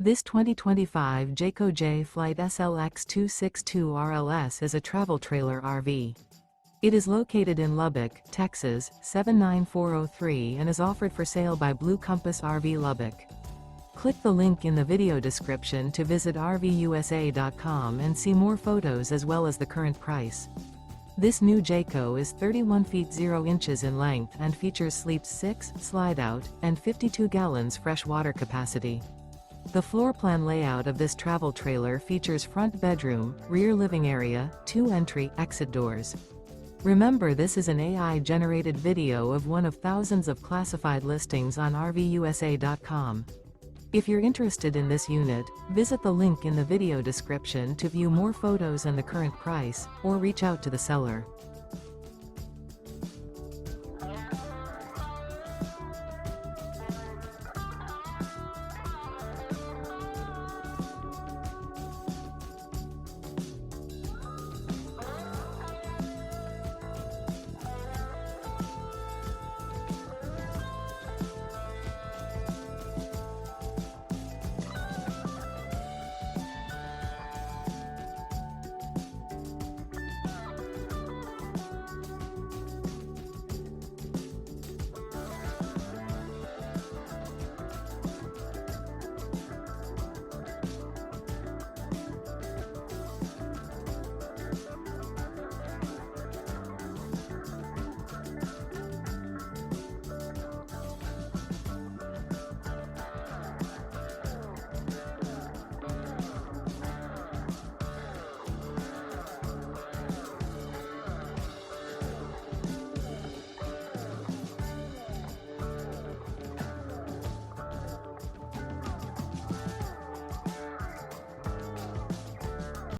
This 2025 Jayco Jay Flight SLX 262 RLS is a travel trailer RV. It is located in Lubbock, Texas, 79403 and is offered for sale by Blue Compass RV Lubbock. Click the link in the video description to visit RVUSA.com and see more photos as well as the current price. This new Jayco is 31 feet 0 inches in length and features sleeps 6, slide-out, and 52 gallons fresh water capacity. The floor plan layout of this travel trailer features front bedroom, rear living area, 2 entry/exit doors. Remember, this is an AI-generated video of one of thousands of classified listings on RVUSA.com. If you're interested in this unit, visit the link in the video description to view more photos and the current price, or reach out to the seller.